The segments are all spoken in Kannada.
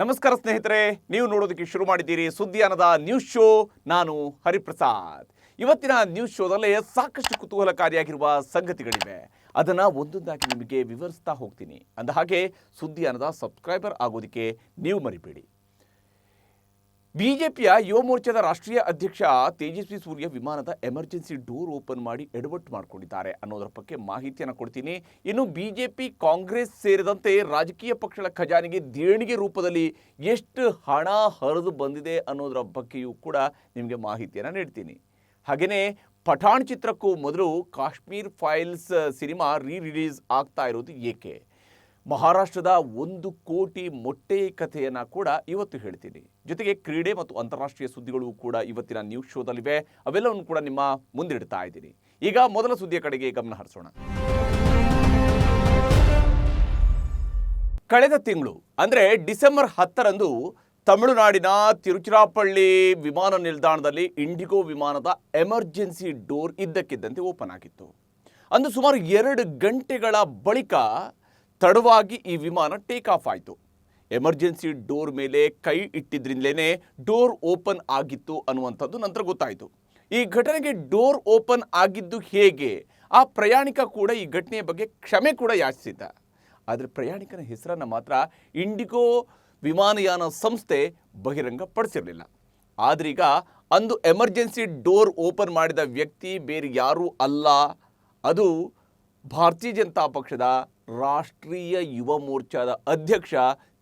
ನಮಸ್ಕಾರ ಸ್ನೇಹಿತರೆ, ನೀವು ನೋಡೋದಕ್ಕೆ ಶುರು ಮಾಡಿದ್ದೀರಿ ಸುದ್ದಿಯಾನದ ನ್ಯೂಸ್ ಶೋ. ನಾನು ಹರಿಪ್ರಸಾದ್. ಇವತ್ತಿನ ನ್ಯೂಸ್ ಶೋದಲ್ಲಿ ಸಾಕಷ್ಟು ಕುತೂಹಲಕಾರಿಯಾಗಿರುವ ಸಂಗತಿಗಳಿವೆ. ಅದನ್ನು ಒಂದೊಂದಾಗಿ ನಿಮಗೆ ವಿವರಿಸ್ತಾ ಹೋಗ್ತೀನಿ. ಅಂದಹಾಗೆ ಸುದ್ದಿಯಾನದ ಸಬ್ಸ್ಕ್ರೈಬರ್ ಆಗೋದಕ್ಕೆ ನೀವು ಮರಿಬೇಡಿ. ಬಿಜೆಪಿಯ ಯುವ ಮೋರ್ಚಾದ ರಾಷ್ಟ್ರೀಯ ಅಧ್ಯಕ್ಷ ತೇಜಸ್ವಿ ಸೂರ್ಯ ವಿಮಾನದ ಎಮರ್ಜೆನ್ಸಿ ಡೋರ್ ಓಪನ್ ಮಾಡಿ ಎಡವಟ್ಟು ಮಾಡಿಕೊಂಡಿದ್ದಾರೆ ಅನ್ನೋದರ ಬಗ್ಗೆ ಮಾಹಿತಿಯನ್ನು ಕೊಡ್ತೀನಿ. ಇನ್ನು ಬಿಜೆಪಿ, ಕಾಂಗ್ರೆಸ್ ಸೇರಿದಂತೆ ರಾಜಕೀಯ ಪಕ್ಷಗಳ ಖಜಾನೆಗೆ ದೇಣಿಗೆ ರೂಪದಲ್ಲಿ ಎಷ್ಟು ಹಣ ಹರಿದು ಬಂದಿದೆ ಅನ್ನೋದರ ಬಗ್ಗೆಯೂ ಕೂಡ ನಿಮಗೆ ಮಾಹಿತಿಯನ್ನು ನೀಡ್ತೀನಿ. ಹಾಗೆಯೇ ಪಠಾಣ್ ಚಿತ್ರಕ್ಕೂ ಮೊದಲು ಕಾಶ್ಮೀರ್ ಫೈಲ್ಸ್ ಸಿನಿಮಾ ರಿಲೀಸ್ ಆಗ್ತಾ ಇರೋದು ಏಕೆ, ಮಹಾರಾಷ್ಟ್ರದ 1 ಕೋಟಿ ಮೊಟ್ಟೆ ಕಥೆಯನ್ನು ಕೂಡ ಇವತ್ತು ಹೇಳ್ತೀನಿ. ಜೊತೆಗೆ ಕ್ರೀಡೆ ಮತ್ತು ಅಂತಾರಾಷ್ಟ್ರೀಯ ಸುದ್ದಿಗಳು ಕೂಡ ಇವತ್ತಿನ ನ್ಯೂಸ್ ಶೋದಲ್ಲಿವೆ. ಅವೆಲ್ಲವನ್ನು ಕೂಡ ನಿಮ್ಮ ಮುಂದಿಡ್ತಾ ಇದ್ದೀನಿ. ಈಗ ಮೊದಲ ಸುದ್ದಿಯ ಕಡೆಗೆ ಗಮನ ಹರಿಸೋಣ. ಕಳೆದ ತಿಂಗಳು ಅಂದರೆ ಡಿಸೆಂಬರ್ 10ರಂದು ತಮಿಳುನಾಡಿನ ತಿರುಚಿರಾಪಳ್ಳಿ ವಿಮಾನ ನಿಲ್ದಾಣದಲ್ಲಿ ಇಂಡಿಗೋ ವಿಮಾನದ ಎಮರ್ಜೆನ್ಸಿ ಡೋರ್ ಇದ್ದಕ್ಕಿದ್ದಂತೆ ಓಪನ್ ಆಗಿತ್ತು. ಅಂದು ಸುಮಾರು 2 ಗಂಟೆಗಳ ಬಳಿಕ ತಡವಾಗಿ ಈ ವಿಮಾನ ಟೇಕ್ ಆಫ್ ಆಯಿತು. ಎಮರ್ಜೆನ್ಸಿ ಡೋರ್ ಮೇಲೆ ಕೈ ಇಟ್ಟಿದ್ರಿಂದಲೇ ಡೋರ್ ಓಪನ್ ಆಗಿತ್ತು ಅನ್ನುವಂಥದ್ದು ನಂತರ ಗೊತ್ತಾಯಿತು. ಈ ಘಟನೆಗೆ ಡೋರ್ ಓಪನ್ ಆಗಿದ್ದು ಹೇಗೆ, ಆ ಪ್ರಯಾಣಿಕ ಕೂಡ ಈ ಘಟನೆಯ ಬಗ್ಗೆ ಕ್ಷಮೆ ಕೂಡ ಯಾಚಿಸಿದ್ದ. ಆದರೆ ಪ್ರಯಾಣಿಕನ ಹೆಸರನ್ನು ಮಾತ್ರ ಇಂಡಿಗೋ ವಿಮಾನಯಾನ ಸಂಸ್ಥೆ ಬಹಿರಂಗಪಡಿಸಿರಲಿಲ್ಲ. ಆದ್ರೀಗ ಅಂದು ಎಮರ್ಜೆನ್ಸಿ ಡೋರ್ ಓಪನ್ ಮಾಡಿದ ವ್ಯಕ್ತಿ ಬೇರೆ ಯಾರೂ ಅಲ್ಲ, ಅದು ಭಾರತೀಯ ಜನತಾ ಪಕ್ಷದ ರಾಷ್ಟ್ರೀಯ ಯುವ ಮೋರ್ಚಾದ ಅಧ್ಯಕ್ಷ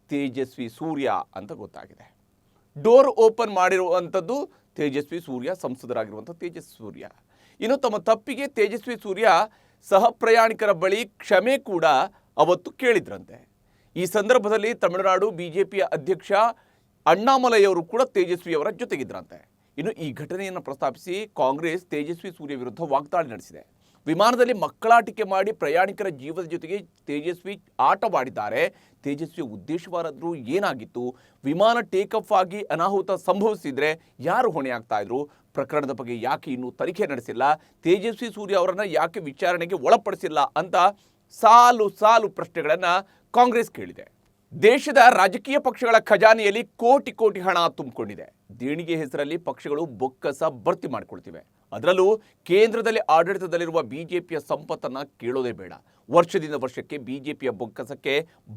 ತೇಜಸ್ವಿ ಸೂರ್ಯ ಅಂತ ಗೊತ್ತಾಗಿದೆ. ಡೋರ್ ಓಪನ್ ಮಾಡಿರುವಂಥದ್ದು ತೇಜಸ್ವಿ ಸೂರ್ಯ, ಸಂಸದರಾಗಿರುವಂಥ ತೇಜಸ್ವಿ ಸೂರ್ಯ. ಇನ್ನು ತಮ್ಮ ತಪ್ಪಿಗೆ ತೇಜಸ್ವಿ ಸೂರ್ಯ ಸಹ ಪ್ರಯಾಣಿಕರ ಬಳಿ ಕ್ಷಮೆ ಕೂಡ ಅವತ್ತು ಕೇಳಿದ್ರಂತೆ. ಈ ಸಂದರ್ಭದಲ್ಲಿ ತಮಿಳುನಾಡು ಬಿಜೆಪಿಯ ಅಧ್ಯಕ್ಷ ಅಣ್ಣಾಮಲೈಯವರು ಕೂಡ ತೇಜಸ್ವಿಯವರ ಜೊತೆಗಿದ್ರಂತೆ. ಇನ್ನು ಈ ಘಟನೆಯನ್ನು ಪ್ರಸ್ತಾಪಿಸಿ ಕಾಂಗ್ರೆಸ್ ತೇಜಸ್ವಿ ಸೂರ್ಯ ವಿರುದ್ಧ ವಾಗ್ದಾಳಿ ನಡೆಸಿದೆ. ವಿಮಾನದಲ್ಲಿ ಮಕ್ಕಳಾಟಿಕೆ ಮಾಡಿ ಪ್ರಯಾಣಿಕರ ಜೀವದ ಜೊತೆಗೆ ತೇಜಸ್ವಿ ಆಟವಾಡಿದ್ದಾರೆ. ತೇಜಸ್ವಿ ಉದ್ದೇಶವಾದರೂ ಏನಾಗಿತ್ತು, ವಿಮಾನ ಟೇಕ್ ಆಫ್ ಆಗಿ ಅನಾಹುತ ಸಂಭವಿಸಿದರೆ ಯಾರು ಹೊಣೆಯಾಗ್ತಾ ಇದ್ರು, ಪ್ರಕರಣದ ಬಗ್ಗೆ ಯಾಕೆ ಇನ್ನೂ ತನಿಖೆ ನಡೆಸಿಲ್ಲ, ತೇಜಸ್ವಿ ಸೂರ್ಯ ಅವರನ್ನು ಯಾಕೆ ವಿಚಾರಣೆಗೆ ಒಳಪಡಿಸಿಲ್ಲ ಅಂತ ಸಾಲು ಸಾಲು ಪ್ರಶ್ನೆಗಳನ್ನು ಕಾಂಗ್ರೆಸ್ ಕೇಳಿದೆ. ದೇಶದ ರಾಜಕೀಯ ಪಕ್ಷಗಳ ಖಜಾನೆಯಲ್ಲಿ ಕೋಟಿ ಕೋಟಿ ಹಣ ತುಂಬಿಕೊಂಡಿದೆ. ದೇಣಿಗೆ ಹೆಸರಲ್ಲಿ ಪಕ್ಷಗಳು ಬೊಕ್ಕಸ ಭರ್ತಿ ಮಾಡಿಕೊಳ್ತಿವೆ. ಅದರಲ್ಲೂ ಕೇಂದ್ರದಲ್ಲಿ ಆಡಳಿತದಲ್ಲಿರುವ ಬಿಜೆಪಿಯ ಸಂಪತ್ತನ್ನು ಕೇಳೋದೇ ಬೇಡ. ವರ್ಷದಿಂದ ವರ್ಷಕ್ಕೆ ಬಿಜೆಪಿಯ ಬೊಕ್ಕಸಕ್ಕೆ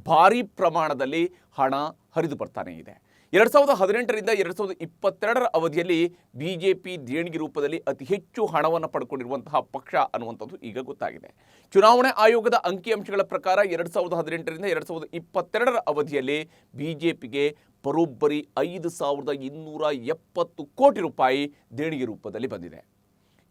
ಭಾರೀ ಪ್ರಮಾಣದಲ್ಲಿ ಹಣ ಹರಿದು ಬರ್ತಾನೆ ಇದೆ. 2018ರಿಂದ 2022ರ ಅವಧಿಯಲ್ಲಿ ಬಿಜೆಪಿ ದೇಣಿಗೆ ರೂಪದಲ್ಲಿ ಅತಿ ಹೆಚ್ಚು ಹಣವನ್ನು ಪಡ್ಕೊಂಡಿರುವಂತಹ ಪಕ್ಷ ಅನ್ನುವಂಥದ್ದು ಈಗ ಗೊತ್ತಾಗಿದೆ. ಚುನಾವಣಾ ಆಯೋಗದ ಅಂಕಿಅಂಶಗಳ ಪ್ರಕಾರ 2018ರಿಂದ 2022ರ ಅವಧಿಯಲ್ಲಿ ಬಿಜೆಪಿಗೆ ಬರೋಬ್ಬರಿ 5,270 ಕೋಟಿ ರೂಪಾಯಿ ದೇಣಿಗೆ ರೂಪದಲ್ಲಿ ಬಂದಿದೆ.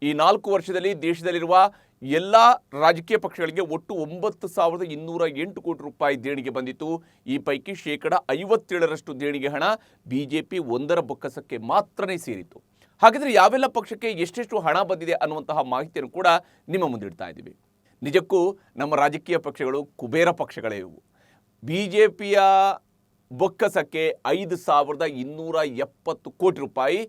ಈ 4 ವರ್ಷದಲ್ಲಿ ದೇಶದಲ್ಲಿರುವ ಎಲ್ಲ ರಾಜಕೀಯ ಪಕ್ಷಗಳಿಗೆ ಒಟ್ಟು 9,208 ಕೋಟಿ ರೂಪಾಯಿ ದೇಣಿಗೆ ಬಂದಿತ್ತು. ಈ ಪೈಕಿ 57% ದೇಣಿಗೆ ಹಣ ಬಿಜೆಪಿ ಒಂದರ ಬೊಕ್ಕಸಕ್ಕೆ ಮಾತ್ರನೇ ಸೇರಿತ್ತು. ಹಾಗಾದರೆ ಯಾವೆಲ್ಲ ಪಕ್ಷಕ್ಕೆ ಎಷ್ಟೆಷ್ಟು ಹಣ ಬಂದಿದೆ ಅನ್ನುವಂತಹ ಮಾಹಿತಿಯನ್ನು ಕೂಡ ನಿಮ್ಮ ಮುಂದಿಡ್ತಾ ಇದ್ದೀವಿ. ನಿಜಕ್ಕೂ ನಮ್ಮ ರಾಜಕೀಯ ಪಕ್ಷಗಳು ಕುಬೇರ ಪಕ್ಷಗಳೇ ಇವು. ಬಿಜೆಪಿಯ ಬೊಕ್ಕಸಕ್ಕೆ 5,270 ಕೋಟಿ ರೂಪಾಯಿ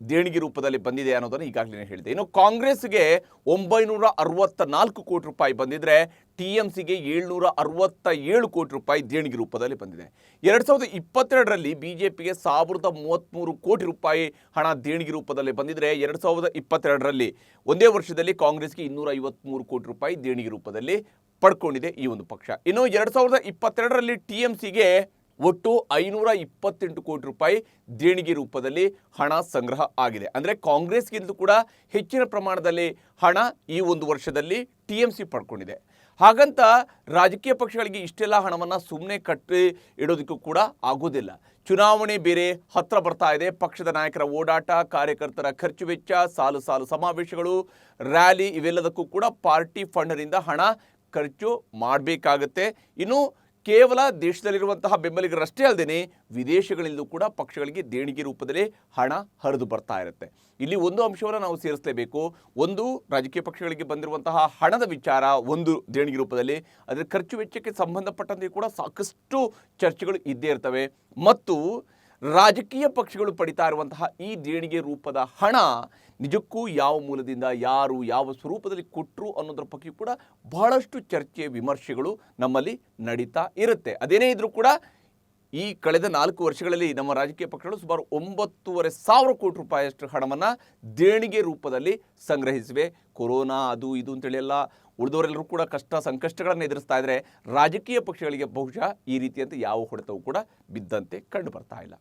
ದೇಣಿಗೆ ರೂಪದಲ್ಲಿ ಬಂದಿದೆ ಅನ್ನೋದನ್ನು ಈಗಾಗಲೇ ಹೇಳಿದೆ. ಇನ್ನು ಕಾಂಗ್ರೆಸ್ಗೆ 964 ಕೋಟಿ ರೂಪಾಯಿ ಬಂದಿದ್ರೆ TMCಗೆ 767 ಕೋಟಿ ರೂಪಾಯಿ ದೇಣಿಗೆ ರೂಪದಲ್ಲಿ ಬಂದಿದೆ. 2022ರಲ್ಲಿ ಬಿಜೆಪಿಗೆ 1,033 ಕೋಟಿ ರೂಪಾಯಿ ಹಣ ದೇಣಿಗೆ ರೂಪದಲ್ಲಿ ಬಂದಿದ್ರೆ 2022ರಲ್ಲಿ ಒಂದೇ ವರ್ಷದಲ್ಲಿ ಕಾಂಗ್ರೆಸ್ಗೆ 253 ಕೋಟಿ ರೂಪಾಯಿ ದೇಣಿಗೆ ರೂಪದಲ್ಲಿ ಪಡ್ಕೊಂಡಿದೆ ಈ ಒಂದು ಪಕ್ಷ. ಇನ್ನು 2022ರಲ್ಲಿ TMCಗೆ ಒಟ್ಟು 528 ಕೋಟಿ ರೂಪಾಯಿ ದೇಣಿಗೆ ರೂಪದಲ್ಲಿ ಹಣ ಸಂಗ್ರಹ ಆಗಿದೆ. ಅಂದರೆ ಕಾಂಗ್ರೆಸ್ಗಿಂತ ಕೂಡ ಹೆಚ್ಚಿನ ಪ್ರಮಾಣದಲ್ಲಿ ಹಣ ಈ ಒಂದು ವರ್ಷದಲ್ಲಿ TMC ಪಡ್ಕೊಂಡಿದೆ. ಹಾಗಂತ ರಾಜಕೀಯ ಪಕ್ಷಗಳಿಗೆ ಇಷ್ಟೆಲ್ಲ ಹಣವನ್ನು ಸುಮ್ಮನೆ ಕಟ್ಟಿ ಇಡೋದಕ್ಕೂ ಕೂಡ ಆಗೋದಿಲ್ಲ. ಚುನಾವಣೆ ಬೇರೆ ಹತ್ತಿರ ಬರ್ತಾ ಇದೆ. ಪಕ್ಷದ ನಾಯಕರ ಓಡಾಟ, ಕಾರ್ಯಕರ್ತರ ಖರ್ಚು ವೆಚ್ಚ, ಸಾಲು ಸಾಲು ಸಮಾವೇಶಗಳು, ರ್ಯಾಲಿ, ಇವೆಲ್ಲದಕ್ಕೂ ಕೂಡ ಪಾರ್ಟಿ ಫಂಡ್ನಿಂದ ಹಣ ಖರ್ಚು ಮಾಡಬೇಕಾಗತ್ತೆ. ಇನ್ನು ಕೇವಲ ದೇಶದಲ್ಲಿರುವಂತಹ ಬೆಂಬಲಿಗರಷ್ಟೇ ಅಲ್ಲದೆ ವಿದೇಶಗಳಿಂದಲೂ ಕೂಡ ಪಕ್ಷಗಳಿಗೆ ದೇಣಿಗೆ ರೂಪದಲ್ಲಿ ಹಣ ಹರಿದು ಬರ್ತಾ ಇರುತ್ತೆ. ಇಲ್ಲಿ ಒಂದು ಅಂಶವನ್ನು ನಾವು ಸೇರಿಸಲೇಬೇಕು. ಒಂದು, ರಾಜಕೀಯ ಪಕ್ಷಗಳಿಗೆ ಬಂದಿರುವಂತಹ ಹಣದ ವಿಚಾರ ಒಂದು ದೇಣಿಗೆ ರೂಪದಲ್ಲಿ, ಅದರ ಖರ್ಚು ವೆಚ್ಚಕ್ಕೆ ಸಂಬಂಧಪಟ್ಟಂತೆ ಕೂಡ ಸಾಕಷ್ಟು ಚರ್ಚೆಗಳು ಇದ್ದೇ ಇರ್ತವೆ. ಮತ್ತು ರಾಜಕೀಯ ಪಕ್ಷಗಳು ಪಡಿತಾ ಇರುವಂತಹ ಈ ದೇಣಿಗೆ ರೂಪದ ಹಣ ನಿಜಕ್ಕೂ ಯಾವ ಮೂಲದಿಂದ ಯಾರು ಯಾವ ಸ್ವರೂಪದಲ್ಲಿ ಕೊಟ್ಟರು ಅನ್ನೋದ್ರ ಬಗ್ಗೆ ಕೂಡ ಬಹಳಷ್ಟು ಚರ್ಚೆ ವಿಮರ್ಶೆಗಳು ನಮ್ಮಲ್ಲಿ ನಡೀತಾ ಇರುತ್ತೆ. ಅದೇನೇ ಇದ್ರೂ ಕೂಡ ಈ ಕಳೆದ 4 ವರ್ಷಗಳಲ್ಲಿ ನಮ್ಮ ರಾಜಕೀಯ ಪಕ್ಷಗಳು ಸುಮಾರು 9,500 ಕೋಟಿ ರೂಪಾಯಿಯಷ್ಟು ಹಣವನ್ನು ದೇಣಿಗೆ ರೂಪದಲ್ಲಿ ಸಂಗ್ರಹಿಸಿವೆ. ಕೊರೋನಾ ಅದು ಇದು ಅಂತೇಳಿ ಎಲ್ಲ ಉಳಿದವರೆಲ್ಲರೂ ಕೂಡ ಸಂಕಷ್ಟಗಳನ್ನು ಎದುರಿಸ್ತಾ ಇದ್ದಾರೆ. ರಾಜಕೀಯ ಪಕ್ಷಗಳಿಗೆ ಬಹುಶಃ ಈ ರೀತಿಯಂತೆ ಯಾವ ಹೊಡೆತವೂ ಕೂಡ ಬಿದ್ದಂತೆ ಕಂಡು ಬರ್ತಾ ಇಲ್ಲ.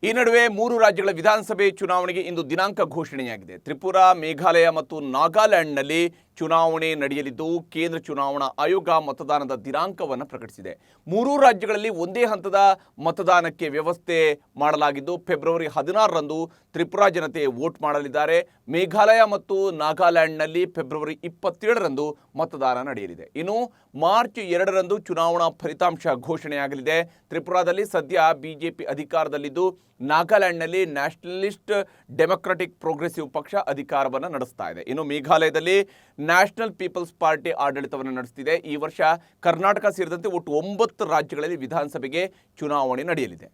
ಈ ನಡುವೆ 3 ರಾಜ್ಯಗಳ ವಿಧಾನಸಭೆ ಚುನಾವಣೆಗೆ ಇಂದು ದಿನಾಂಕ ಘೋಷಣೆಯಾಗಿದೆ. ತ್ರಿಪುರಾ, ಮೇಘಾಲಯ ಮತ್ತು ನಾಗಾಲ್ಯಾಂಡ್ನಲ್ಲಿ ಚುನಾವಣೆ ನಡೆಯಲಿದ್ದು ಕೇಂದ್ರ ಚುನಾವಣಾ ಆಯೋಗ ಮತದಾನದ ದಿನಾಂಕವನ್ನು ಪ್ರಕಟಿಸಿದೆ. 3 ರಾಜ್ಯಗಳಲ್ಲಿ ಒಂದೇ ಹಂತದ ಮತದಾನಕ್ಕೆ ವ್ಯವಸ್ಥೆ ಮಾಡಲಾಗಿದ್ದು ಫೆಬ್ರವರಿ 16ರಂದು ತ್ರಿಪುರಾ ಜನತೆ ವೋಟ್ ಮಾಡಲಿದ್ದಾರೆ. ಮೇಘಾಲಯ ಮತ್ತು ನಾಗಾಲ್ಯಾಂಡ್ನಲ್ಲಿ ಫೆಬ್ರವರಿ 27ರಂದು ಮತದಾನ ನಡೆಯಲಿದೆ. ಇನ್ನು ಮಾರ್ಚ್ 2ರಂದು ಚುನಾವಣಾ ಫಲಿತಾಂಶ ಘೋಷಣೆಯಾಗಲಿದೆ. ತ್ರಿಪುರಾದಲ್ಲಿ ಸದ್ಯ ಬಿಜೆಪಿ ಅಧಿಕಾರದಲ್ಲಿದ್ದು ನಾಗಾಲ್ಯಾಂಡ್ನಲ್ಲಿ ನ್ಯಾಷನಲಿಸ್ಟ್ ಡೆಮೊಕ್ರಾಟಿಕ್ ಪ್ರೋಗ್ರೆಸಿವ್ ಪಕ್ಷ ಅಧಿಕಾರವನ್ನು ನಡೆಸ್ತಾ ಇದೆ. ಇನ್ನು ಮೇಘಾಲಯದಲ್ಲಿ ನ್ಯಾಷನಲ್ ಪೀಪಲ್ಸ್ ಪಾರ್ಟಿ ಆಡಳಿತವನ್ನು ನಡೆಸ್ತಿದೆ. ಈ ವರ್ಷ ಕರ್ನಾಟಕ ಸೇರಿದಂತೆ ಒಟ್ಟು 9 ರಾಜ್ಯಗಳಲ್ಲಿ ವಿಧಾನಸಭೆಗೆ ಚುನಾವಣೆ ನಡೆಯಲಿದೆ.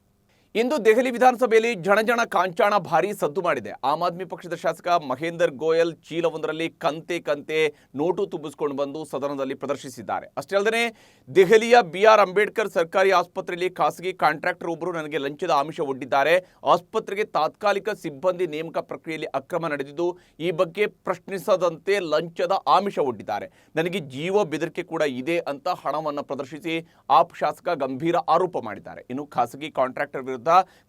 ಇಂದು ದೆಹಲಿ ವಿಧಾನಸಭೆಯಲ್ಲಿ ಜಣಜಣ ಕಾಂಚಾಣ ಭಾರೀ ಸದ್ದು ಮಾಡಿದೆ. ಆಮ್ ಆದ್ಮಿ ಪಕ್ಷದ ಶಾಸಕ ಮಹೇಂದರ್ ಗೋಯಲ್ ಚೀಲವೊಂದರಲ್ಲಿ ಕಂತೆ ನೋಟು ತುಂಬಿಸಿಕೊಂಡು ಬಂದು ಸದನದಲ್ಲಿ ಪ್ರದರ್ಶಿಸಿದ್ದಾರೆ. ಅಷ್ಟೇ ಅಲ್ಲದೆ ದೆಹಲಿಯ BR ಅಂಬೇಡ್ಕರ್ ಸರ್ಕಾರಿ ಆಸ್ಪತ್ರೆಯಲ್ಲಿ ಖಾಸಗಿ ಕಾಂಟ್ರಾಕ್ಟರ್ ಒಬ್ಬರು ನನಗೆ ಲಂಚದ ಆಮಿಷ ಒಡ್ಡಿದ್ದಾರೆ. ಆಸ್ಪತ್ರೆಗೆ ತಾತ್ಕಾಲಿಕ ಸಿಬ್ಬಂದಿ ನೇಮಕ ಪ್ರಕ್ರಿಯೆಯಲ್ಲಿ ಅಕ್ರಮ ನಡೆದಿದ್ದು ಈ ಬಗ್ಗೆ ಪ್ರಶ್ನಿಸದಂತೆ ಲಂಚದ ಆಮಿಷ ಒಡ್ಡಿದ್ದಾರೆ. ನನಗೆ ಜೀವ ಬೆದರಿಕೆ ಕೂಡ ಇದೆ ಅಂತ ಹಣವನ್ನು ಪ್ರದರ್ಶಿಸಿ ಆಪ್ ಶಾಸಕ ಗಂಭೀರ ಆರೋಪ ಮಾಡಿದ್ದಾರೆ. ಇನ್ನು ಖಾಸಗಿ ಕಾಂಟ್ರಾಕ್ಟರ್ ವಿರುದ್ಧ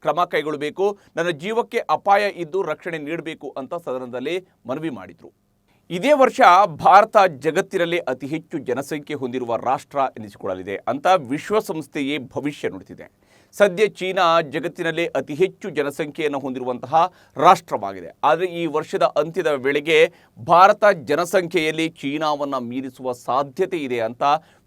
ಕ್ರಮ ಕೈಗೊಳ್ಳಬೇಕು, ನನ್ನ ಜೀವಕ್ಕೆ ಅಪಾಯ ಇದ್ದು ರಕ್ಷಣೆ ನೀಡಬೇಕು ಅಂತ ಸದನದಲ್ಲಿ ಮನವಿ ಮಾಡಿದರು. ಇದೇ ವರ್ಷ ಭಾರತ ಜಗತ್ತಿನಲ್ಲಿ ಅತಿ ಹೆಚ್ಚು ಜನಸಂಖ್ಯೆ ಹೊಂದಿರುವ ರಾಷ್ಟ್ರ ಎನಿಸಿಕೊಳ್ಳಲಿದೆ ಅಂತ ವಿಶ್ವಸಂಸ್ಥೆಯೇ ಭವಿಷ್ಯ ನುಡಿದಿದೆ. ಸದ್ಯ ಚೀನಾ ಜಗತ್ತಿನಲ್ಲೇ ಅತಿ ಹೆಚ್ಚು ಜನಸಂಖ್ಯೆಯನ್ನು ಹೊಂದಿರುವಂತಹ ರಾಷ್ಟ್ರವಾಗಿದೆ. ಆದರೆ ಈ ವರ್ಷದ ಅಂತ್ಯದ ವೇಳೆಗೆ ಭಾರತ ಜನಸಂಖ್ಯೆಯಲ್ಲಿ ಚೀನಾವನ್ನು ಮೀರಿಸುವ ಸಾಧ್ಯತೆ ಇದೆ ಅಂತ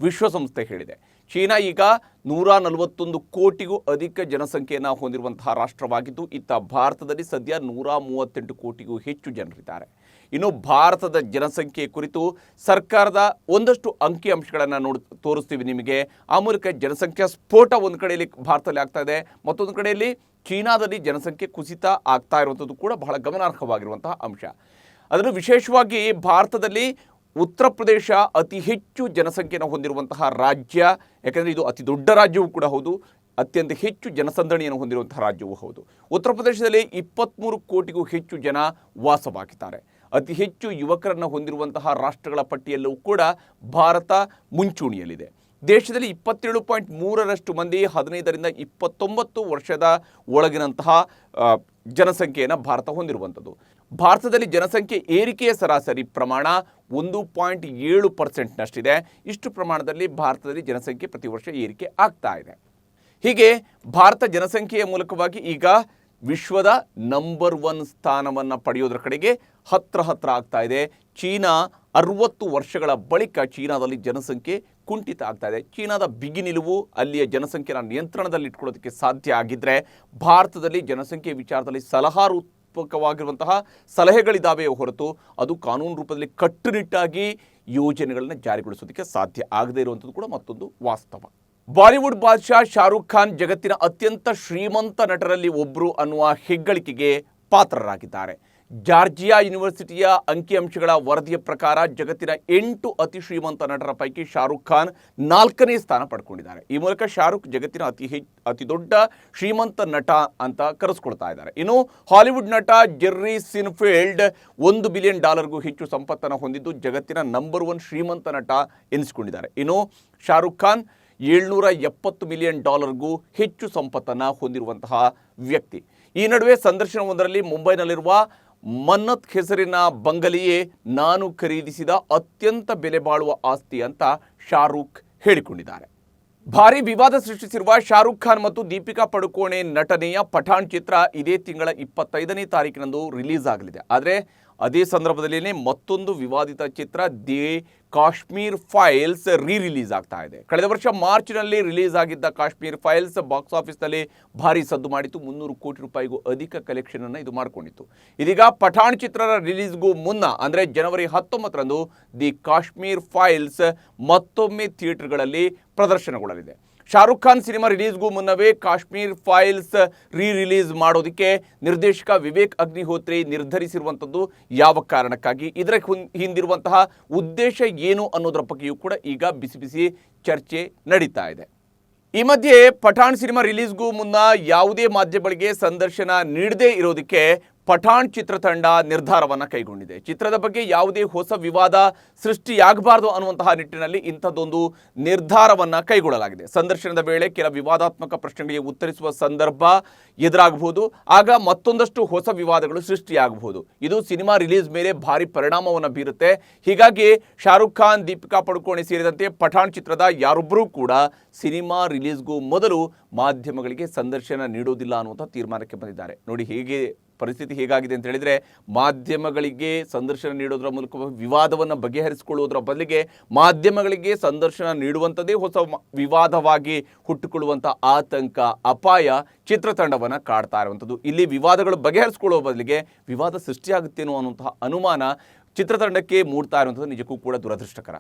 ವಿಶ್ವಸಂಸ್ಥೆ ಹೇಳಿದೆ. ಚೀನಾ ಈಗ 141 ಕೋಟಿಗೂ ಅಧಿಕ ಜನಸಂಖ್ಯೆಯನ್ನು ಹೊಂದಿರುವಂತಹ ರಾಷ್ಟ್ರವಾಗಿದ್ದು ಇತ್ತ ಭಾರತದಲ್ಲಿ ಸದ್ಯ 138 ಕೋಟಿಗೂ ಹೆಚ್ಚು ಜನರಿದ್ದಾರೆ. ಇನ್ನು ಭಾರತದ ಜನಸಂಖ್ಯೆ ಕುರಿತು ಸರ್ಕಾರದ ಒಂದಷ್ಟು ಅಂಕಿಅಂಶಗಳನ್ನು ತೋರಿಸ್ತೀವಿ ನಿಮಗೆ. ಆ ಮೂಲಕ ಜನಸಂಖ್ಯಾ ಸ್ಫೋಟ ಒಂದು ಕಡೆಯಲ್ಲಿ ಭಾರತದಲ್ಲಿ ಆಗ್ತಾ ಇದೆ, ಮತ್ತೊಂದು ಕಡೆಯಲ್ಲಿ ಚೀನಾದಲ್ಲಿ ಜನಸಂಖ್ಯೆ ಕುಸಿತ ಆಗ್ತಾ ಇರುವಂಥದ್ದು ಕೂಡ ಬಹಳ ಗಮನಾರ್ಹವಾಗಿರುವಂತಹ ಅಂಶ. ಅದನ್ನು ವಿಶೇಷವಾಗಿ ಭಾರತದಲ್ಲಿ ಉತ್ತರ ಪ್ರದೇಶ ಅತಿ ಹೆಚ್ಚು ಜನಸಂಖ್ಯೆಯನ್ನು ಹೊಂದಿರುವಂತಹ ರಾಜ್ಯ. ಯಾಕೆಂದರೆ ಇದು ಅತಿ ದೊಡ್ಡ ರಾಜ್ಯವೂ ಕೂಡ ಹೌದು, ಅತ್ಯಂತ ಹೆಚ್ಚು ಜನಸಂದಣಿಯನ್ನು ಹೊಂದಿರುವಂತಹ ರಾಜ್ಯವೂ ಹೌದು. ಉತ್ತರ ಪ್ರದೇಶದಲ್ಲಿ 23 ಕೋಟಿಗೂ ಹೆಚ್ಚು ಜನ ವಾಸವಾಗಿದ್ದಾರೆ. ಅತಿ ಹೆಚ್ಚು ಯುವಕರನ್ನು ಹೊಂದಿರುವಂತಹ ರಾಷ್ಟ್ರಗಳ ಪಟ್ಟಿಯಲ್ಲೂ ಕೂಡ ಭಾರತ ಮುಂಚೂಣಿಯಲ್ಲಿದೆ. ದೇಶದಲ್ಲಿ 27.3ರಷ್ಟು ಮಂದಿ 15ರಿಂದ 29 ವರ್ಷದ ಒಳಗಿನಂತಹ ಜನಸಂಖ್ಯೆಯನ್ನು ಭಾರತ ಹೊಂದಿರುವಂಥದ್ದು. ಭಾರತದಲ್ಲಿ ಜನಸಂಖ್ಯೆ ಏರಿಕೆಯ ಸರಾಸರಿ ಪ್ರಮಾಣ 1.7%ನಷ್ಟಿದೆ. ಇಷ್ಟು ಪ್ರಮಾಣದಲ್ಲಿ ಭಾರತದಲ್ಲಿ ಜನಸಂಖ್ಯೆ ಪ್ರತಿ ವರ್ಷ ಏರಿಕೆ ಆಗ್ತಾ ಇದೆ. ಹೀಗೆ ಭಾರತ ಜನಸಂಖ್ಯೆಯ ಮೂಲಕವಾಗಿ ಈಗ ವಿಶ್ವದ ನಂಬರ್ 1 ಸ್ಥಾನವನ್ನು ಪಡೆಯೋದ್ರ ಕಡೆಗೆ ಹತ್ರ ಆಗ್ತಾ ಇದೆ. ಚೀನಾ 60 ವರ್ಷಗಳ ಬಳಿಕ ಚೀನಾದಲ್ಲಿ ಜನಸಂಖ್ಯೆ ಕುಂಠಿತ ಆಗ್ತಾ ಇದೆ. ಚೀನಾದ ಬಿಗಿ ನಿಲುವು ಅಲ್ಲಿಯ ಜನಸಂಖ್ಯೆಯ ನಿಯಂತ್ರಣದಲ್ಲಿ ಇಟ್ಕೊಳ್ಳೋದಕ್ಕೆ ಸಾಧ್ಯ ಆಗಿದ್ದರೆ ಭಾರತದಲ್ಲಿ ಜನಸಂಖ್ಯೆ ವಿಚಾರದಲ್ಲಿ ಸಲಹಾತ್ಮಕವಾಗಿರುವಂತಹ ಸಲಹೆಗಳಿದ್ದಾವೆ ಹೊರತು ಅದು ಕಾನೂನು ರೂಪದಲ್ಲಿ ಕಟ್ಟುನಿಟ್ಟಾಗಿ ಯೋಜನೆಗಳನ್ನು ಜಾರಿಗೊಳಿಸೋದಕ್ಕೆ ಸಾಧ್ಯ ಆಗದೇ ಇರುವಂಥದ್ದು ಕೂಡ ಮತ್ತೊಂದು ವಾಸ್ತವ. ಬಾಲಿವುಡ್ ಬಾದ್ಶಾ ಶಾರುಖ್ ಖಾನ್ ಜಗತ್ತಿನ ಅತ್ಯಂತ ಶ್ರೀಮಂತ ನಟರಲ್ಲಿ ಒಬ್ಬರು ಅನ್ನುವ ಹೆಗ್ಗಳಿಕೆಗೆ ಪಾತ್ರರಾಗಿದ್ದಾರೆ. ಜಾರ್ಜಿಯಾ ಯೂನಿವರ್ಸಿಟಿಯ ಅಂಕಿಅಂಶಗಳ ವರದಿಯ ಪ್ರಕಾರ ಜಗತ್ತಿನ 8 ಅತಿ ಶ್ರೀಮಂತ ನಟರ ಪೈಕಿ ಶಾರುಖ್ ಖಾನ್ 4ನೇ ಸ್ಥಾನ ಪಡ್ಕೊಂಡಿದ್ದಾರೆ. ಈ ಮೂಲಕ ಶಾರುಖ್ ಜಗತ್ತಿನ ಅತಿ ದೊಡ್ಡ ಶ್ರೀಮಂತ ನಟ ಅಂತ ಕರೆಸ್ಕೊಳ್ತಾ ಇದ್ದಾರೆ. ಇನ್ನು ಹಾಲಿವುಡ್ ನಟ ಜೆರ್ರಿ ಸಿನ್ಫೀಲ್ಡ್ $1 ಬಿಲಿಯನ್ ಹೆಚ್ಚು ಸಂಪತ್ತನ್ನು ಹೊಂದಿದ್ದು ಜಗತ್ತಿನ ನಂಬರ್ 1 ಶ್ರೀಮಂತ ನಟ ಎನಿಸಿಕೊಂಡಿದ್ದಾರೆ. ಇನ್ನು ಶಾರುಖ್ ಖಾನ್ $770 ಮಿಲಿಯನ್ ಹೆಚ್ಚು ಸಂಪತ್ತನ್ನು ಹೊಂದಿರುವಂತಹ ವ್ಯಕ್ತಿ. ಈ ನಡುವೆ ಸಂದರ್ಶನವೊಂದರಲ್ಲಿ ಮುಂಬೈನಲ್ಲಿರುವ ಮನ್ನತ್ ಹೆಸರಿನ ಬಂಗಲೆಯೇ ನಾನು ಖರೀದಿಸಿದ ಅತ್ಯಂತ ಬೆಲೆ ಬಾಳುವ ಆಸ್ತಿ ಅಂತ ಶಾರುಖ್ ಹೇಳಿಕೊಂಡಿದ್ದಾರೆ. ಭಾರೀ ವಿವಾದ ಸೃಷ್ಟಿಸಿರುವ ಶಾರುಖ್ ಖಾನ್ ಮತ್ತು ದೀಪಿಕಾ ಪಡುಕೋಣೆ ನಟನೆಯ ಪಠಾಣ್ ಚಿತ್ರ ಇದೇ ತಿಂಗಳ 25ನೇ ತಾರೀಕಿನಂದು ರಿಲೀಸ್ ಆಗಲಿದೆ. ಆದರೆ ಅದೇ ಸಂದರ್ಭದಲ್ಲಿಯೇ ಮತ್ತೊಂದು ವಿವಾದಿತ ಚಿತ್ರ ದಿ ಕಾಶ್ಮೀರ್ ಫೈಲ್ಸ್ ರಿಲೀಸ್ ಆಗ್ತಾ ಇದೆ. ಕಳೆದ ವರ್ಷ ಮಾರ್ಚ್ನಲ್ಲಿ ರಿಲೀಸ್ ಆಗಿದ್ದ ಕಾಶ್ಮೀರ್ ಫೈಲ್ಸ್ ಬಾಕ್ಸ್ ಆಫೀಸ್ನಲ್ಲಿ ಭಾರಿ ಸದ್ದು ಮಾಡಿತ್ತು. 300 ಕೋಟಿ ರೂಪಾಯಿಗೂ ಅಧಿಕ ಕಲೆಕ್ಷನ್ ಅನ್ನು ಇದು ಮಾಡಿಕೊಂಡಿತ್ತು. ಇದೀಗ ಪಠಾಣ್ ಚಿತ್ರದ ರಿಲೀಸ್ಗೂ ಮುನ್ನ ಅಂದರೆ ಜನವರಿ 19ರಂದು ದಿ ಕಾಶ್ಮೀರ್ ಫೈಲ್ಸ್ ಮತ್ತೊಮ್ಮೆ ಥಿಯೇಟರ್ಗಳಲ್ಲಿ ಪ್ರದರ್ಶನಗೊಳ್ಳಲಿದೆ. ಶಾರುಖ್ ಖಾನ್ ಸಿನಿಮಾ ರಿಲೀಸ್ಗೂ ಮುನ್ನವೇ ಕಾಶ್ಮೀರ್ ಫೈಲ್ಸ್ ರಿಲೀಸ್ ಮಾಡೋದಕ್ಕೆ ನಿರ್ದೇಶಕ ವಿವೇಕ್ ಅಗ್ನಿಹೋತ್ರಿ ನಿರ್ಧರಿಸಿರುವಂಥದ್ದು ಯಾವ ಕಾರಣಕ್ಕಾಗಿ, ಇದರ ಹಿಂದಿರುವಂತಹ ಉದ್ದೇಶ ಏನು ಅನ್ನೋದರ ಬಗ್ಗೆಯೂ ಕೂಡ ಈಗ ಬಿಸಿ ಚರ್ಚೆ ನಡೀತಾ ಇದೆ. ಈ ಮಧ್ಯೆ ಪಠಾಣ್ ಸಿನಿಮಾ ರಿಲೀಸ್ಗೂ ಮುನ್ನ ಯಾವುದೇ ಮಾಧ್ಯಮಗಳಿಗೆ ಸಂದರ್ಶನ ನೀಡದೇ ಇರೋದಕ್ಕೆ ಪಠಾಣ್ ಚಿತ್ರತಂಡ ನಿರ್ಧಾರವನ್ನು ಕೈಗೊಂಡಿದೆ. ಚಿತ್ರದ ಬಗ್ಗೆ ಯಾವುದೇ ಹೊಸ ವಿವಾದ ಸೃಷ್ಟಿಯಾಗಬಾರದು ಅನ್ನುವಂತಹ ನಿಟ್ಟಿನಲ್ಲಿ ಇಂಥದ್ದೊಂದು ನಿರ್ಧಾರವನ್ನು ಕೈಗೊಳ್ಳಲಾಗಿದೆ. ಸಂದರ್ಶನದ ವೇಳೆ ಕೆಲ ವಿವಾದಾತ್ಮಕ ಪ್ರಶ್ನೆಗಳಿಗೆ ಉತ್ತರಿಸುವ ಸಂದರ್ಭ ಎದುರಾಗಬಹುದು, ಆಗ ಮತ್ತೊಂದಷ್ಟು ಹೊಸ ವಿವಾದಗಳು ಸೃಷ್ಟಿಯಾಗಬಹುದು. ಇದು ಸಿನಿಮಾ ರಿಲೀಸ್ ಮೇಲೆ ಭಾರಿ ಪರಿಣಾಮವನ್ನು ಬೀರುತ್ತೆ. ಹೀಗಾಗಿ ಶಾರುಖ್ ಖಾನ್, ದೀಪಿಕಾ ಪಡುಕೋಣೆ ಸೇರಿದಂತೆ ಪಠಾಣ್ ಚಿತ್ರದ ಯಾರೊಬ್ಬರೂ ಕೂಡ ಸಿನಿಮಾ ರಿಲೀಸ್ಗೂ ಮೊದಲು ಮಾಧ್ಯಮಗಳಿಗೆ ಸಂದರ್ಶನ ನೀಡೋದಿಲ್ಲ ಅನ್ನುವಂಥ ತೀರ್ಮಾನಕ್ಕೆ ಬಂದಿದ್ದಾರೆ. ನೋಡಿ ಹೇಗೆ ಪರಿಸ್ಥಿತಿ ಹೇಗಾಗಿದೆ ಅಂತ ಹೇಳಿದರೆ, ಮಾಧ್ಯಮಗಳಿಗೆ ಸಂದರ್ಶನ ನೀಡೋದ್ರ ಮೂಲಕ ವಿವಾದವನ್ನು ಬಗೆಹರಿಸಿಕೊಳ್ಳುವುದರ ಬದಲಿಗೆ ಮಾಧ್ಯಮಗಳಿಗೆ ಸಂದರ್ಶನ ನೀಡುವಂಥದ್ದೇ ಹೊಸ ವಿವಾದವಾಗಿ ಹುಟ್ಟುಕೊಳ್ಳುವಂಥ ಆತಂಕ, ಅಪಾಯ ಚಿತ್ರತಂಡವನ್ನು ಕಾಡ್ತಾ ಇರುವಂಥದ್ದು. ಇಲ್ಲಿ ವಿವಾದಗಳು ಬಗೆಹರಿಸಿಕೊಳ್ಳುವ ಬದಲಿಗೆ ವಿವಾದ ಸೃಷ್ಟಿಯಾಗುತ್ತೇನೋ ಅನ್ನುವಂತಹ ಅನುಮಾನ ಚಿತ್ರತಂಡಕ್ಕೆ ಮೂಡ್ತಾ ಇರುವಂಥದ್ದು ನಿಜಕ್ಕೂ ಕೂಡ ದುರದೃಷ್ಟಕರ.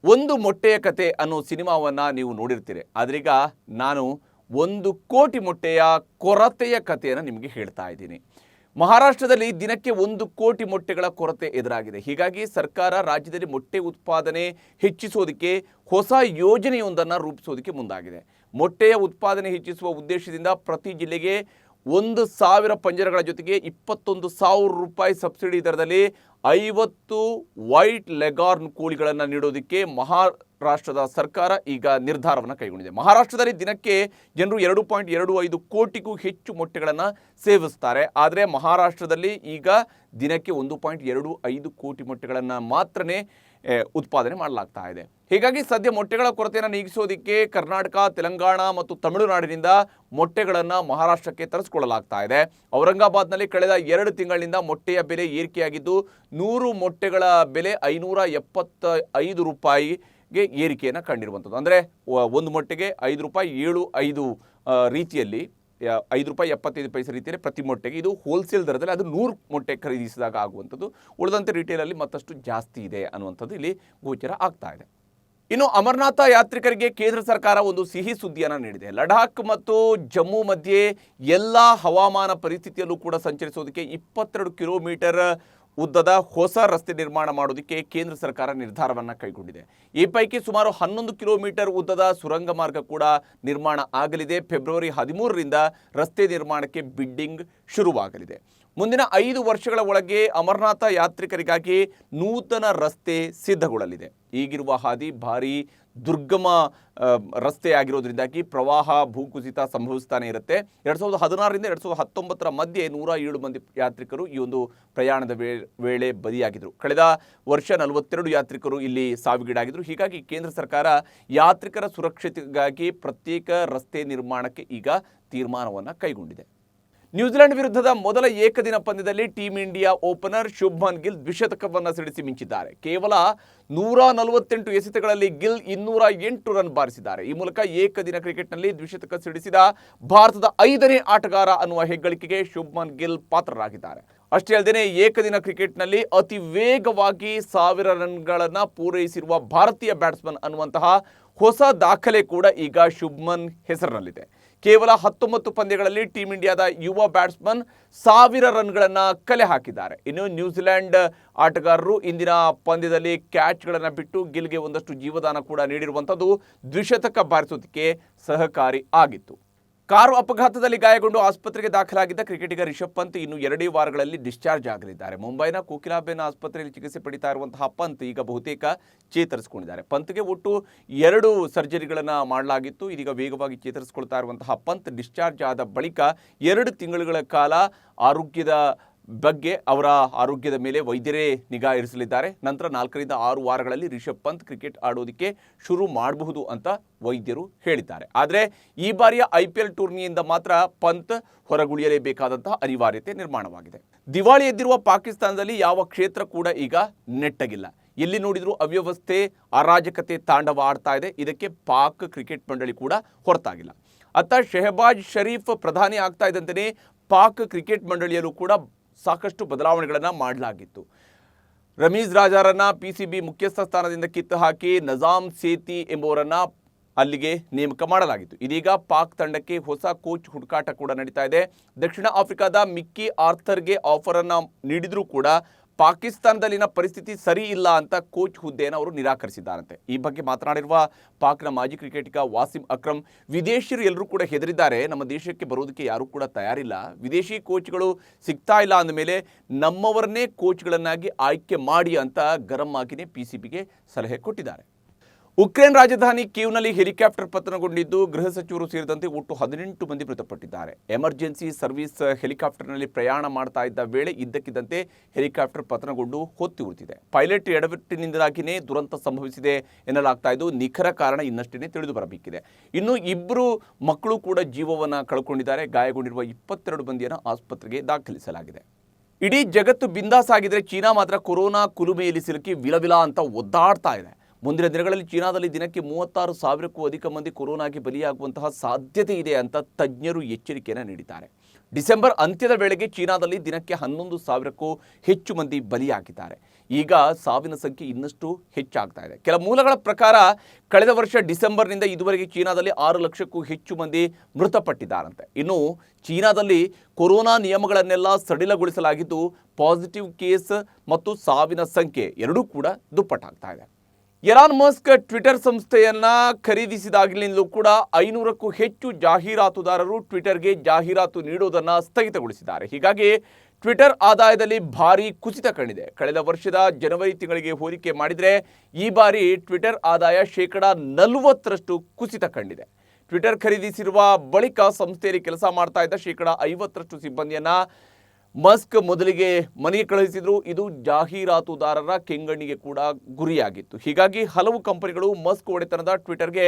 ಒಂದು ಮೊಟ್ಟೆಯ ಕತೆ ಅನ್ನೋ ಸಿನಿಮಾವನ್ನು ನೀವು ನೋಡಿರ್ತೀರಿ, ಆದ್ರೀಗ ನಾನು 1 ಕೋಟಿ ಮೊಟ್ಟೆಯ ಕೊರತೆಯ ಕಥೆಯನ್ನು ನಿಮಗೆ ಹೇಳ್ತಾ ಇದ್ದೀನಿ. ಮಹಾರಾಷ್ಟ್ರದಲ್ಲಿ ದಿನಕ್ಕೆ 1 ಕೋಟಿ ಮೊಟ್ಟೆಗಳ ಕೊರತೆ ಎದುರಾಗಿದೆ. ಹೀಗಾಗಿ ಸರ್ಕಾರ ರಾಜ್ಯದಲ್ಲಿ ಮೊಟ್ಟೆ ಉತ್ಪಾದನೆ ಹೆಚ್ಚಿಸೋದಕ್ಕೆ ಹೊಸ ಯೋಜನೆಯೊಂದನ್ನು ರೂಪಿಸೋದಕ್ಕೆ ಮುಂದಾಗಿದೆ. ಮೊಟ್ಟೆಯ ಉತ್ಪಾದನೆ ಹೆಚ್ಚಿಸುವ ಉದ್ದೇಶದಿಂದ ಪ್ರತಿ ಜಿಲ್ಲೆಗೆ 1,000 ಪಂಜರಗಳ ಜೊತೆಗೆ 21,000 ರೂಪಾಯಿ ಸಬ್ಸಿಡಿ ದರದಲ್ಲಿ 50 ವೈಟ್ ಲೆಗಾರ್ನ್ ಕೋಳಿಗಳನ್ನು ನೀಡೋದಕ್ಕೆ ಮಹಾರಾಷ್ಟ್ರದ ಸರ್ಕಾರ ಈಗ ನಿರ್ಧಾರವನ್ನು ಕೈಗೊಂಡಿದೆ. ಮಹಾರಾಷ್ಟ್ರದಲ್ಲಿ ದಿನಕ್ಕೆ ಜನರು 2.25 ಕೋಟಿಗೂ ಹೆಚ್ಚು ಮೊಟ್ಟೆಗಳನ್ನು ಸೇವಿಸ್ತಾರೆ. ಆದರೆ ಮಹಾರಾಷ್ಟ್ರದಲ್ಲಿ ಈಗ ದಿನಕ್ಕೆ 1.25 ಕೋಟಿ ಮೊಟ್ಟೆಗಳನ್ನು ಮಾತ್ರನೇ ಉತ್ಪಾದನೆ ಮಾಡಲಾಗ್ತಾ ಇದೆ. ಹೀಗಾಗಿ ಸದ್ಯ ಮೊಟ್ಟೆಗಳ ಕೊರತೆಯನ್ನು ನೀಗಿಸೋದಕ್ಕೆ ಕರ್ನಾಟಕ, ತೆಲಂಗಾಣ ಮತ್ತು ತಮಿಳುನಾಡಿನಿಂದ ಮೊಟ್ಟೆಗಳನ್ನು ಮಹಾರಾಷ್ಟ್ರಕ್ಕೆ ತರಿಸಿಕೊಳ್ಳಲಾಗ್ತಾ ಇದೆ. ಔರಂಗಾಬಾದ್ನಲ್ಲಿ ಕಳೆದ 2 ತಿಂಗಳಿನಿಂದ ಮೊಟ್ಟೆಯ ಬೆಲೆ ಏರಿಕೆಯಾಗಿದ್ದು 100 ಮೊಟ್ಟೆಗಳ ಬೆಲೆ 575 ರೂಪಾಯಿಗೆ ಏರಿಕೆಯನ್ನು ಕಂಡಿರುವಂಥದ್ದು. ಅಂದರೆ ಒಂದು ಮೊಟ್ಟೆಗೆ 5 ರೂಪಾಯಿ 75 ರೀತಿಯಲ್ಲಿ 5 ರೂಪಾಯಿ 75 ಪೈಸೆ ರೀತಿಯಲ್ಲಿ ಪ್ರತಿ ಮೊಟ್ಟೆಗೆ, ಇದು ಹೋಲ್ಸೇಲ್ ದರದಲ್ಲಿ, ಅದು 100 ಮೊಟ್ಟೆ ಖರೀದಿಸಿದಾಗ ಆಗುವಂಥದ್ದು. ಉಳಿದಂತೆ ರಿಟೇಲಲ್ಲಿ ಮತ್ತಷ್ಟು ಜಾಸ್ತಿ ಇದೆ ಅನ್ನುವಂಥದ್ದು ಇಲ್ಲಿ ಗೋಚರ ಆಗ್ತಾ ಇದೆ. ಇನ್ನು ಅಮರನಾಥ ಯಾತ್ರಿಕರಿಗೆ ಕೇಂದ್ರ ಸರ್ಕಾರ ಒಂದು ಸಿಹಿ ಸುದ್ದಿಯನ್ನು ನೀಡಿದೆ. ಲಡಾಖ್ ಮತ್ತು ಜಮ್ಮು ಮಧ್ಯೆ ಎಲ್ಲ ಹವಾಮಾನ ಪರಿಸ್ಥಿತಿಯಲ್ಲೂ ಕೂಡ ಸಂಚರಿಸೋದಕ್ಕೆ 22 ಕಿಲೋಮೀಟರ್ ಉದ್ದದ ಹೊಸ ರಸ್ತೆ ನಿರ್ಮಾಣ ಮಾಡೋದಕ್ಕೆ ಕೇಂದ್ರ ಸರ್ಕಾರ ನಿರ್ಧಾರವನ್ನು ಕೈಗೊಂಡಿದೆ. ಈ ಪೈಕಿ ಸುಮಾರು 11 ಕಿಲೋಮೀಟರ್ ಉದ್ದದ ಸುರಂಗ ಮಾರ್ಗ ಕೂಡ ನಿರ್ಮಾಣ ಆಗಲಿದೆ. ಫೆಬ್ರವರಿ 13ರಿಂದ ರಸ್ತೆ ನಿರ್ಮಾಣಕ್ಕೆ ಬಿಡ್ಡಿಂಗ್ ಶುರುವಾಗಲಿದೆ. ಮುಂದಿನ 5 ವರ್ಷಗಳ ಒಳಗೆ ಅಮರನಾಥ ಯಾತ್ರಿಕರಿಗಾಗಿ ನೂತನ ರಸ್ತೆ ಸಿದ್ಧಗೊಳ್ಳಲಿದೆ. ಈಗಿರುವ ಹಾದಿ ಭಾರೀ ದುರ್ಗಮ ರಸ್ತೆ ಆಗಿರೋದ್ರಿಂದಾಗಿ ಪ್ರವಾಹ, ಭೂಕುಸಿತ ಸಂಭವಿಸ್ತಾನೆ ಇರುತ್ತೆ. 2016ರಿಂದ 2019 ಮಧ್ಯೆ 107 ಮಂದಿ ಯಾತ್ರಿಕರು ಈ ಒಂದು ಪ್ರಯಾಣದ ವೇಳೆ ಬಲಿಯಾಗಿದ್ದರು. ಕಳೆದ ವರ್ಷ 42 ಯಾತ್ರಿಕರು ಇಲ್ಲಿ ಸಾವಿಗೀಡಾಗಿದ್ದರು. ಹೀಗಾಗಿ ಕೇಂದ್ರ ಸರ್ಕಾರ ಯಾತ್ರಿಕರ ಸುರಕ್ಷತೆಗಾಗಿ ಪ್ರತ್ಯೇಕ ರಸ್ತೆ ನಿರ್ಮಾಣಕ್ಕೆ ಈಗ ತೀರ್ಮಾನವನ್ನು ಕೈಗೊಂಡಿದೆ. ನ್ಯೂಜಿಲೆಂಡ್ ವಿರುದ್ಧದ ಮೊದಲ ಏಕದಿನ ಪಂದ್ಯದಲ್ಲಿ team India opener Shubman Gill ದ್ವಿಶತಕವನ್ನು ಸಿಡಿಸಿ ಮಿಂಚಿದ್ದಾರೆ. ಕೇವಲ 148 ಎಸೆತಗಳಲ್ಲಿ ಗಿಲ್ 208 ರನ್ ಬಾರಿಸಿದ್ದಾರೆ. ಈ ಮೂಲಕ ಏಕದಿನ ಕ್ರಿಕೆಟ್ನಲ್ಲಿ ದ್ವಿಶತಕ ಸಿಡಿಸಿದ ಭಾರತದ 5ನೇ ಆಟಗಾರ ಅನ್ನುವ ಹೆಗ್ಗಳಿಕೆಗೆ ಶುಭ್ಮನ್ ಗಿಲ್ ಪಾತ್ರರಾಗಿದ್ದಾರೆ. ಅಷ್ಟೇ ಅಲ್ಲದೆ ಏಕದಿನ ಕ್ರಿಕೆಟ್ನಲ್ಲಿ ಅತಿ ವೇಗವಾಗಿ 1000 ರನ್ಗಳನ್ನು ಪೂರೈಸಿರುವ ಭಾರತೀಯ ಬ್ಯಾಟ್ಸ್ಮನ್ ಅನ್ನುವಂತಹ ಹೊಸ ದಾಖಲೆ ಕೂಡ ಈಗ ಶುಭ್ಮನ್ ಹೆಸರಿನಲ್ಲಿದೆ. ಕೇವಲ 19 ಪಂದ್ಯಗಳಲ್ಲಿ ಟೀಂ ಇಂಡಿಯಾದ ಯುವ ಬ್ಯಾಟ್ಸ್ಮನ್ 1000 ರನ್ಗಳನ್ನು ಕಲೆ ಹಾಕಿದ್ದಾರೆ. ಇನ್ನು ನ್ಯೂಜಿಲೆಂಡ್ ಆಟಗಾರರು ಇಂದಿನ ಪಂದ್ಯದಲ್ಲಿ ಕ್ಯಾಚ್ಗಳನ್ನು ಬಿಟ್ಟು ಗಿಲ್ಗೆ ಒಂದಷ್ಟು ಜೀವದಾನ ಕೂಡ ನೀಡಿರುವಂಥದ್ದು ದ್ವಿಶತಕ ಬಾರಿಸೋದಕ್ಕೆ ಸಹಕಾರಿ ಆಗಿತ್ತು. ಕಾರು ಅಪಘಾತದಲ್ಲಿ ಗಾಯಗೊಂಡು ಆಸ್ಪತ್ರೆಗೆ ದಾಖಲಾಗಿದ್ದ ಕ್ರಿಕೆಟಿಗ ರಿಷಬ್ ಪಂತ್ ಇನ್ನು 2 ವಾರಗಳಲ್ಲಿ ಡಿಸ್ಚಾರ್ಜ್ ಆಗಲಿದ್ದಾರೆ. ಮುಂಬೈನ ಕೋಕಿಲಾಬೆನ್ ಆಸ್ಪತ್ರೆಯಲ್ಲಿ ಚಿಕಿತ್ಸೆ ಪಡಿತಾ ಇರುವಂತಹ ಪಂತ್ ಈಗ ಬಹುತೇಕ ಚೇತರಿಸಿಕೊಂಡಿದ್ದಾರೆ. ಪಂತ್ಗೆ ಒಟ್ಟು 2 ಸರ್ಜರಿಗಳನ್ನು ಮಾಡಲಾಗಿತ್ತು. ಇದೀಗ ವೇಗವಾಗಿ ಚೇತರಿಸಿಕೊಳ್ತಾ ಇರುವಂತಹ ಪಂತ್ ಡಿಸ್ಚಾರ್ಜ್ ಆದ ಬಳಿಕ 2 ತಿಂಗಳುಗಳ ಕಾಲ ಅವರ ಆರೋಗ್ಯದ ಮೇಲೆ ವೈದ್ಯರೇ ನಿಗಾ ಇರಿಸಲಿದ್ದಾರೆ. ನಂತರ 4ರಿಂದ 6 ವಾರಗಳಲ್ಲಿ ರಿಷಬ್ ಪಂತ್ ಕ್ರಿಕೆಟ್ ಆಡೋದಕ್ಕೆ ಶುರು ಮಾಡಬಹುದು ಅಂತ ವೈದ್ಯರು ಹೇಳಿದ್ದಾರೆ. ಆದರೆ ಈ ಬಾರಿಯ IPL ಟೂರ್ನಿಯಿಂದ ಮಾತ್ರ ಪಂತ್ ಹೊರಗುಳಿಯಲೇಬೇಕಾದಂತಹ ಅನಿವಾರ್ಯತೆ ನಿರ್ಮಾಣವಾಗಿದೆ. ದಿವಾಳಿ ಎದ್ದಿರುವ ಪಾಕಿಸ್ತಾನದಲ್ಲಿ ಯಾವ ಕ್ಷೇತ್ರ ಕೂಡ ಈಗ ನೆಟ್ಟಗಿಲ್ಲ. ಎಲ್ಲಿ ನೋಡಿದರೂ ಅವ್ಯವಸ್ಥೆ, ಅರಾಜಕತೆ ತಾಂಡವ ಆಡ್ತಾ ಇದೆ. ಇದಕ್ಕೆ ಪಾಕ್ ಕ್ರಿಕೆಟ್ ಮಂಡಳಿ ಕೂಡ ಹೊರತಾಗಿಲ್ಲ. ಅತ್ತ ಶೆಹಬಾಜ್ ಶರೀಫ್ ಪ್ರಧಾನಿ ಆಗ್ತಾ ಇದ್ದಂತೆಯೇ ಪಾಕ್ ಕ್ರಿಕೆಟ್ ಮಂಡಳಿಯಲ್ಲೂ ಕೂಡ ಸಾಕಷ್ಟು ಬದಲಾವಣೆಗಳನ್ನು ಮಾಡಲಾಗಿತ್ತು. ರಮೀಜ್ ರಾಜಾರನ್ನ PCB ಮುಖ್ಯಸ್ಥ ಸ್ಥಾನದಿಂದ ಕಿತ್ತು ಹಾಕಿ ನಜಾಮ್ ಸೇತಿ ಎಂಬುವರನ್ನ ಅಲ್ಲಿಗೆ ನೇಮಕ ಮಾಡಲಾಗಿತ್ತು. ಇದೀಗ ಪಾಕ್ ತಂಡಕ್ಕೆ ಹೊಸ ಕೋಚ್ ಹುಡುಕಾಟ ಕೂಡ ನಡೀತಾ ಇದೆ. ದಕ್ಷಿಣ ಆಫ್ರಿಕಾದ ಮಿಕ್ಕಿ ಆರ್ಥರ್ಗೆ ಆಫರ್ ಅನ್ನು ನೀಡಿದರೂ ಕೂಡ ಪಾಕಿಸ್ತಾನದಲ್ಲಿನ ಪರಿಸ್ಥಿತಿ ಸರಿ ಇಲ್ಲ ಅಂತ ಕೋಚ್ ಹುದ್ದೆಯನ್ನು ಅವರು ನಿರಾಕರಿಸಿದ್ದಾರಂತೆ. ಈ ಬಗ್ಗೆ ಮಾತನಾಡಿರುವ ಪಾಕ್ನ ಮಾಜಿ ಕ್ರಿಕೆಟಿಗ ವಾಸಿಂ ಅಕ್ರಮ್, ವಿದೇಶಿಯರು ಎಲ್ಲರೂ ಕೂಡ ಹೆದರಿದ್ದಾರೆ, ನಮ್ಮ ದೇಶಕ್ಕೆ ಬರೋದಕ್ಕೆ ಯಾರೂ ಕೂಡ ತಯಾರಿಲ್ಲ, ವಿದೇಶಿ ಕೋಚ್ಗಳು ಸಿಗ್ತಾ ಇಲ್ಲ ಅಂದಮೇಲೆ ನಮ್ಮವರನ್ನೇ ಕೋಚ್ಗಳನ್ನಾಗಿ ಆಯ್ಕೆ ಮಾಡಿ ಅಂತ ಗರಂ ಆಗಿನೇ PCBಗೆ ಸಲಹೆ ಕೊಟ್ಟಿದ್ದಾರೆ. ಉಕ್ರೇನ್ ರಾಜಧಾನಿ ಕೀವ್ನಲ್ಲಿ ಹೆಲಿಕಾಪ್ಟರ್ ಪತನಗೊಂಡಿದ್ದು ಗೃಹ ಸಚಿವರು ಸೇರಿದಂತೆ ಒಟ್ಟು 18 ಮಂದಿ ಮೃತಪಟ್ಟಿದ್ದಾರೆ. ಎಮರ್ಜೆನ್ಸಿ ಸರ್ವಿಸ್ ಹೆಲಿಕಾಪ್ಟರ್ನಲ್ಲಿ ಪ್ರಯಾಣ ಮಾಡ್ತಾ ಇದ್ದ ವೇಳೆ ಇದ್ದಕ್ಕಿದ್ದಂತೆ ಹೆಲಿಕಾಪ್ಟರ್ ಪತನಗೊಂಡು ಹೊತ್ತಿ ಉಳಿದಿದೆ. ಪೈಲಟ್ ಎಡವಟ್ಟಿನಿಂದಾಗಿಯೇ ದುರಂತ ಸಂಭವಿಸಿದೆ ಎನ್ನಲಾಗ್ತಾ ಇದ್ದು ನಿಖರ ಕಾರಣ ಇನ್ನಷ್ಟೇ ತಿಳಿದು ಬರಬೇಕಿದೆ. ಇನ್ನು 2 ಮಕ್ಕಳು ಕೂಡ ಜೀವವನ್ನು ಕಳ್ಕೊಂಡಿದ್ದಾರೆ. ಗಾಯಗೊಂಡಿರುವ 22 ಮಂದಿಯನ್ನು ಆಸ್ಪತ್ರೆಗೆ ದಾಖಲಿಸಲಾಗಿದೆ. ಇಡೀ ಜಗತ್ತು ಬಿಂದಾಸ್ ಆಗಿದ್ರೆ ಚೀನಾ ಮಾತ್ರ ಕೊರೋನಾ ಕುಲುಮೆಯಲ್ಲಿ ಸಿಲುಕಿ ವಿಲವಿಲ ಅಂತ ಒದ್ದಾಡ್ತಾ ಇದೆ. ಮುಂದಿನ ದಿನಗಳಲ್ಲಿ ಚೀನಾದಲ್ಲಿ ದಿನಕ್ಕೆ 36,000ಕ್ಕೂ ಅಧಿಕ ಮಂದಿ ಕೊರೋನಾಗೆ ಬಲಿಯಾಗುವಂತಹ ಸಾಧ್ಯತೆ ಇದೆ ಅಂತ ತಜ್ಞರು ಎಚ್ಚರಿಕೆಯನ್ನು ನೀಡಿದ್ದಾರೆ. ಡಿಸೆಂಬರ್ ಅಂತ್ಯದ ವೇಳೆಗೆ ಚೀನಾದಲ್ಲಿ ದಿನಕ್ಕೆ 11,000ಕ್ಕೂ ಹೆಚ್ಚು ಮಂದಿ ಬಲಿಯಾಗಿದ್ದಾರೆ. ಈಗ ಸಾವಿನ ಸಂಖ್ಯೆ ಇನ್ನಷ್ಟು ಹೆಚ್ಚಾಗ್ತಾ ಇದೆ. ಕೆಲ ಮೂಲಗಳ ಪ್ರಕಾರ ಕಳೆದ ವರ್ಷ ಡಿಸೆಂಬರ್ನಿಂದ ಇದುವರೆಗೆ ಚೀನಾದಲ್ಲಿ 6 ಲಕ್ಷಕ್ಕೂ ಹೆಚ್ಚು ಮಂದಿ ಮೃತಪಟ್ಟಿದ್ದಾರಂತೆ. ಇನ್ನು ಚೀನಾದಲ್ಲಿ ಕೊರೋನಾ ನಿಯಮಗಳನ್ನೆಲ್ಲ ಸಡಿಲಗೊಳಿಸಲಾಗಿದ್ದು ಪಾಸಿಟಿವ್ ಕೇಸ್ ಮತ್ತು ಸಾವಿನ ಸಂಖ್ಯೆ ಎರಡೂ ಕೂಡ ದುಪ್ಪಟ್ಟಾಗ್ತಾ ಇದೆ. ಎಲಾನ್ ಮಸ್ಕ್ ಟ್ವಿಟರ್ ಸಂಸ್ಥೆಯನ್ನು ಖರೀದಿಸಿದಾಗಲಿಂದಲೂ ಕೂಡ 500ಕ್ಕೂ ಹೆಚ್ಚು ಜಾಹೀರಾತುದಾರರು ಟ್ವಿಟರ್ಗೆ ಜಾಹೀರಾತು ನೀಡುವುದನ್ನು ಸ್ಥಗಿತಗೊಳಿಸಿದ್ದಾರೆ. ಹೀಗಾಗಿ ಟ್ವಿಟರ್ ಆದಾಯದಲ್ಲಿ ಭಾರೀ ಕುಸಿತ ಕಂಡಿದೆ. ಕಳೆದ ವರ್ಷದ ಜನವರಿ ತಿಂಗಳಿಗೆ ಹೋಲಿಕೆ ಮಾಡಿದರೆ ಈ ಬಾರಿ ಟ್ವಿಟರ್ ಆದಾಯ 40% ಕುಸಿತ ಕಂಡಿದೆ. ಟ್ವಿಟರ್ ಖರೀದಿಸಿರುವ ಬಳಿಕ ಸಂಸ್ಥೆಯಲ್ಲಿ ಕೆಲಸ ಮಾಡ್ತಾ ಇದ್ದ 50% ಸಿಬ್ಬಂದಿಯನ್ನು ಮಸ್ಕ್ ಮೊದಲಿಗೆ ಮನೆಗೆ ಕಳುಹಿಸಿದ್ರು. ಇದು ಜಾಹೀರಾತುದಾರರ ಕೆಂಗಣ್ಣಿಗೆ ಕೂಡ ಗುರಿಯಾಗಿತ್ತು. ಹೀಗಾಗಿ ಹಲವು ಕಂಪನಿಗಳು ಮಸ್ಕ್ ಒಡೆತನದ ಟ್ವಿಟರ್ಗೆ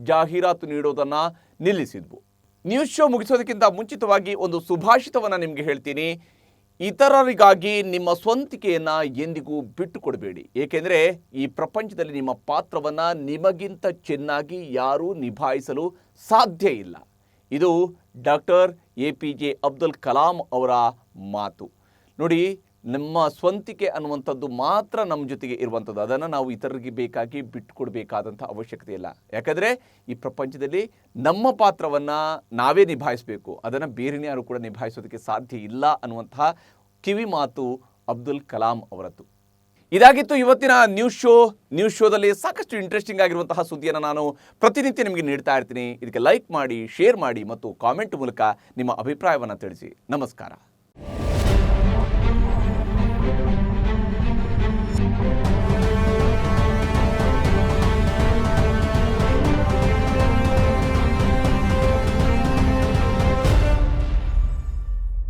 ಜಾಹೀರಾತು ನೀಡೋದನ್ನು ನಿಲ್ಲಿಸಿದ್ವು. ನ್ಯೂಸ್ ಶೋ ಮುಗಿಸೋದಕ್ಕಿಂತ ಮುಂಚಿತವಾಗಿ ಒಂದು ಸುಭಾಷಿತವನ್ನು ನಿಮಗೆ ಹೇಳ್ತೀನಿ. ಇತರರಿಗಾಗಿ ನಿಮ್ಮ ಸ್ವಂತಿಕೆಯನ್ನು ಎಂದಿಗೂ ಬಿಟ್ಟು ಕೊಡಬೇಡಿ, ಏಕೆಂದರೆ ಈ ಪ್ರಪಂಚದಲ್ಲಿ ನಿಮ್ಮ ಪಾತ್ರವನ್ನು ನಿಮಗಿಂತ ಚೆನ್ನಾಗಿ ಯಾರೂ ನಿಭಾಯಿಸಲು ಸಾಧ್ಯ ಇಲ್ಲ. ಇದು ಡಾಕ್ಟರ್ APJ ಅಬ್ದುಲ್ ಕಲಾಂ ಅವರ ಮಾತು. ನೋಡಿ, ನಮ್ಮ ಸ್ವಂತಿಕೆ ಅನ್ನುವಂಥದ್ದು ಮಾತ್ರ ನಮ್ಮ ಜೊತೆಗೆ ಇರುವಂಥದ್ದು. ಅದನ್ನು ನಾವು ಇತರರಿಗೆ ಬೇಕಾಗಿ ಬಿಟ್ಟುಕೊಡ್ಬೇಕಾದಂಥ ಅವಶ್ಯಕತೆ ಇಲ್ಲ. ಯಾಕಂದರೆ ಈ ಪ್ರಪಂಚದಲ್ಲಿ ನಮ್ಮ ಪಾತ್ರವನ್ನು ನಾವೇ ನಿಭಾಯಿಸಬೇಕು, ಅದನ್ನು ಬೇರೆನೇ ಯಾರು ಕೂಡ ನಿಭಾಯಿಸೋದಕ್ಕೆ ಸಾಧ್ಯ ಇಲ್ಲ ಅನ್ನುವಂತಹ ಕಿವಿ ಮಾತು ಅಬ್ದುಲ್ ಕಲಾಂ ಅವರದ್ದು. ಇದಾಗಿತ್ತು ಇವತ್ತಿನ ನ್ಯೂಸ್ ಶೋದಲ್ಲಿ ಸಾಕಷ್ಟು ಇಂಟ್ರೆಸ್ಟಿಂಗ್ ಆಗಿರುವಂತಹ ಸುದ್ದಿಯನ್ನು ನಾನು ಪ್ರತಿನಿತ್ಯ ನಿಮಗೆ ನೀಡ್ತಾ ಇರ್ತೀನಿ. ಇದಕ್ಕೆ ಲೈಕ್ ಮಾಡಿ, ಶೇರ್ ಮಾಡಿ ಮತ್ತು ಕಾಮೆಂಟ್ ಮೂಲಕ ನಿಮ್ಮ ಅಭಿಪ್ರಾಯವನ್ನು ತಿಳಿಸಿ. ನಮಸ್ಕಾರ.